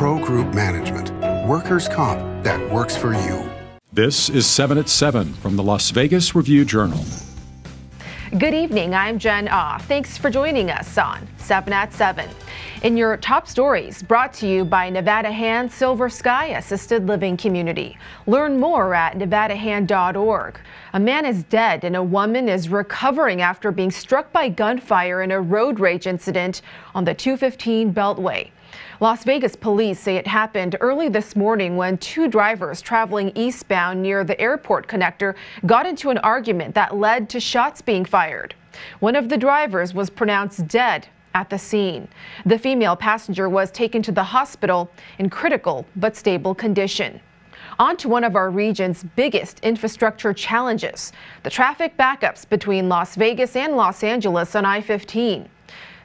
Pro Group Management. Workers' comp that works for you. This is 7 at 7 from the Las Vegas Review-Journal. Good evening, I'm Jen Ah. Thanks for joining us on 7 at 7. In your top stories, brought to you by Nevada Hand Silver Sky Assisted Living Community. Learn more at nevadahand.org. A man is dead and a woman is recovering after being struck by gunfire in a road rage incident on the 215 Beltway. Las Vegas police say it happened early this morning when two drivers traveling eastbound near the airport connector got into an argument that led to shots being fired. One of the drivers was pronounced dead at the scene. The female passenger was taken to the hospital in critical but stable condition. On to one of our region's biggest infrastructure challenges, the traffic backups between Las Vegas and Los Angeles on I-15.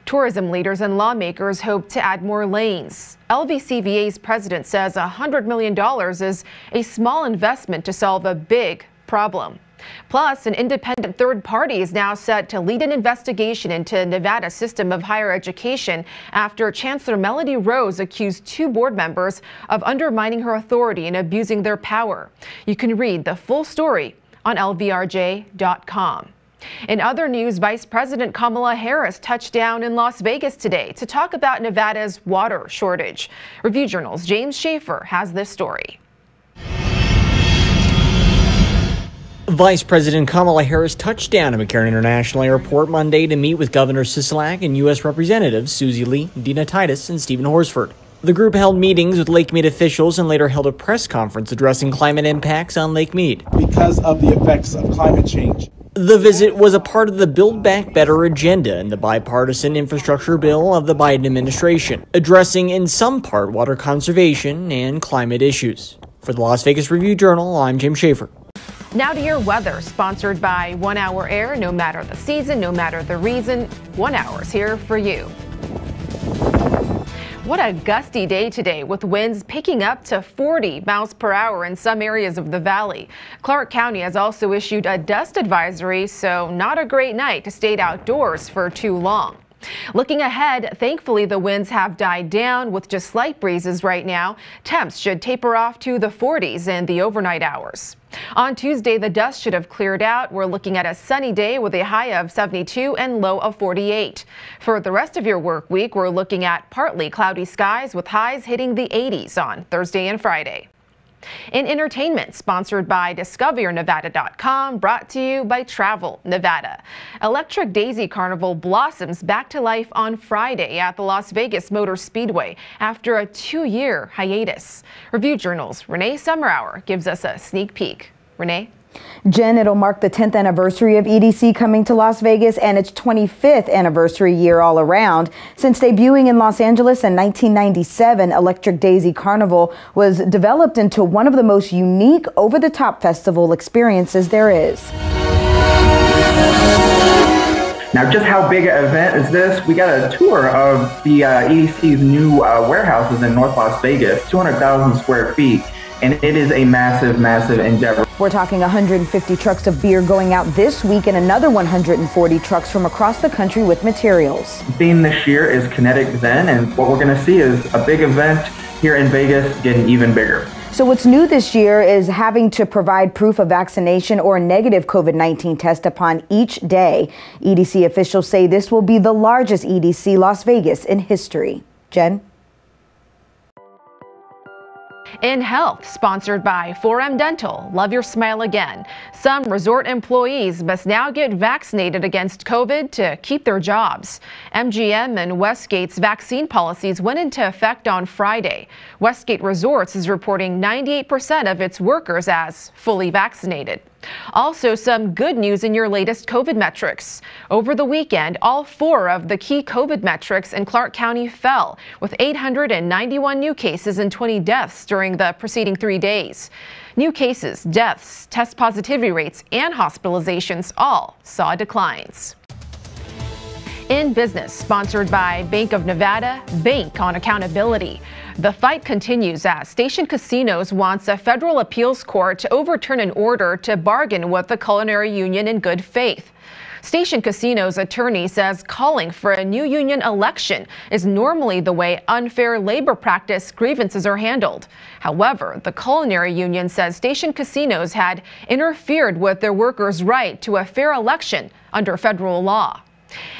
Tourism leaders and lawmakers hope to add more lanes. LVCVA's president says $100 million is a small investment to solve a big problem. Plus, an independent third party is now set to lead an investigation into Nevada's system of higher education after Chancellor Melody Rose accused two board members of undermining her authority and abusing their power. You can read the full story on lvrj.com. In other news, Vice President Kamala Harris touched down in Las Vegas today to talk about Nevada's water shortage. Review-Journal's James Schaefer has this story. Vice President Kamala Harris touched down at McCarran International Airport Monday to meet with Governor Sisolak and U.S. Representatives Susie Lee, Dina Titus, and Stephen Horsford. The group held meetings with Lake Mead officials and later held a press conference addressing climate impacts on Lake Mead. Because of the effects of climate change. The visit was a part of the Build Back Better agenda in the bipartisan infrastructure bill of the Biden administration, addressing in some part water conservation and climate issues. For the Las Vegas Review-Journal, I'm James Schaefer. Now to your weather, sponsored by 1 Hour Air. No matter the season, no matter the reason, 1 hour's here for you. What a gusty day today, with winds picking up to 40 miles per hour in some areas of the valley. Clark County has also issued a dust advisory, so not a great night to stay outdoors for too long. Looking ahead, thankfully the winds have died down with just slight breezes right now. Temps should taper off to the 40s in the overnight hours. On Tuesday, the dust should have cleared out. We're looking at a sunny day with a high of 72 and low of 48. For the rest of your work week, we're looking at partly cloudy skies with highs hitting the 80s on Thursday and Friday. In entertainment, sponsored by DiscoverNevada.com, brought to you by Travel Nevada. Electric Daisy Carnival blossoms back to life on Friday at the Las Vegas Motor Speedway after a 2-year hiatus. Review-Journal's Renee Summerhour gives us a sneak peek. Renee? Jen, it'll mark the 10th anniversary of EDC coming to Las Vegas and its 25th anniversary year all around. Since debuting in Los Angeles in 1997, Electric Daisy Carnival was developed into one of the most unique over-the-top festival experiences there is. Now, just how big an event is this? We got a tour of the EDC's new warehouses in North Las Vegas, 200,000 square feet. And it is a massive, massive endeavor. We're talking 150 trucks of beer going out this week and another 140 trucks from across the country with materials. The theme this year is Kinetic Zen, and what we're going to see is a big event here in Vegas getting even bigger. So what's new this year is having to provide proof of vaccination or a negative COVID-19 test upon each day. EDC officials say this will be the largest EDC Las Vegas in history. Jen? In health, sponsored by 4M Dental, love your smile again. Some resort employees must now get vaccinated against COVID to keep their jobs. MGM and Westgate's vaccine policies went into effect on Friday. Westgate Resorts is reporting 98% of its workers as fully vaccinated. Also, some good news in your latest COVID metrics. Over the weekend, all 4 of the key COVID metrics in Clark County fell, with 891 new cases and 20 deaths during the preceding 3 days. New cases, deaths, test positivity rates, and hospitalizations all saw declines. In business, sponsored by Bank of Nevada, Bank on Accountability. The fight continues as Station Casinos wants a federal appeals court to overturn an order to bargain with the culinary union in good faith. Station Casino's attorney says calling for a new union election is normally the way unfair labor practice grievances are handled. However, the Culinary Union says Station Casinos had interfered with their workers' right to a fair election under federal law.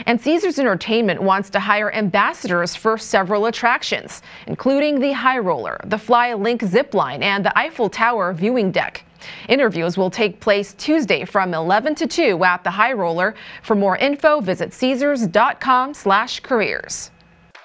And Caesars Entertainment wants to hire ambassadors for several attractions, including the High Roller, the Fly Link Zipline, and the Eiffel Tower viewing deck. Interviews will take place Tuesday from 11 to 2 at the High Roller. For more info, visit Caesars.com/careers.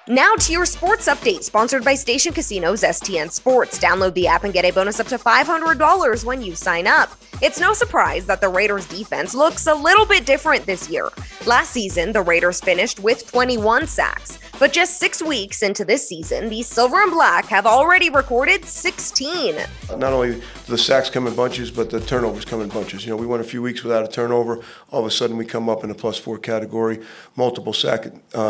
Now to your sports update, sponsored by Station Casinos STN Sports. Download the app and get a bonus up to $500 when you sign up. It's no surprise that the Raiders defense looks a little bit different this year. Last season, the Raiders finished with 21 sacks, but just 6 weeks into this season, the Silver and Black have already recorded 16. Not only do the sacks come in bunches, but the turnovers come in bunches. You know, we went a few weeks without a turnover. All of a sudden, we come up in a +4 category. Multiple sack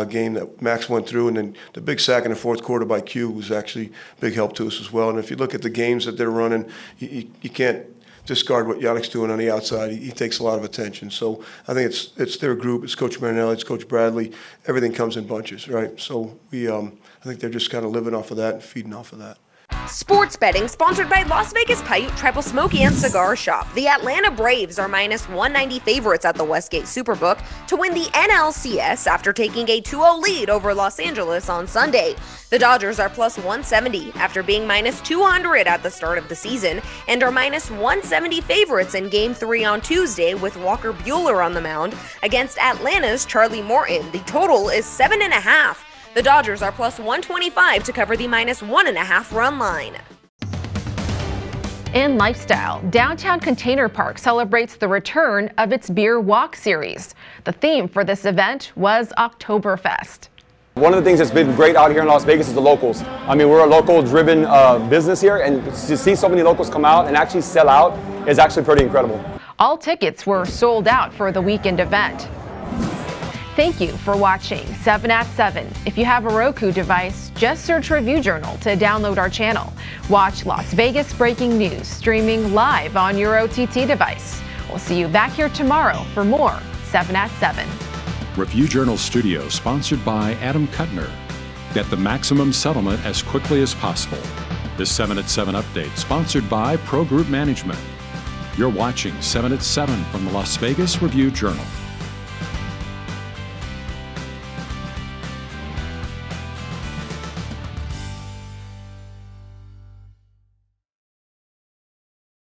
game that Max went through, and then the big sack in the fourth quarter by Q was actually a big help to us as well. And if you look at the games that they're running, you can't discard what Yannick's doing on the outside. He takes a lot of attention. So I think it's their group. It's Coach Marinelli, it's Coach Bradley. Everything comes in bunches, right? So I think they're just kind of living off of that and feeding off of that. Sports betting sponsored by Las Vegas Paiute Tribal Smoke and Cigar Shop. The Atlanta Braves are -190 favorites at the Westgate SuperBook to win the NLCS after taking a 2-0 lead over Los Angeles on Sunday. The Dodgers are +170 after being -200 at the start of the season and are -170 favorites in Game 3 on Tuesday with Walker Buehler on the mound against Atlanta's Charlie Morton. The total is 7.5. The Dodgers are +125 to cover the -1.5 run line. In lifestyle, Downtown Container Park celebrates the return of its Beer Walk series. The theme for this event was Oktoberfest. One of the things that's been great out here in Las Vegas is the locals. I mean, we're a local-driven business here, and to see so many locals come out and actually sell out is actually pretty incredible. All tickets were sold out for the weekend event. Thank you for watching 7 at 7. If you have a Roku device, just search Review Journal to download our channel. Watch Las Vegas breaking news streaming live on your OTT device. We'll see you back here tomorrow for more 7 at 7. Review Journal Studio, sponsored by Adam Kuttner. Get the maximum settlement as quickly as possible. This 7 at 7 update, sponsored by Pro Group Management. You're watching 7 at 7 from the Las Vegas Review Journal.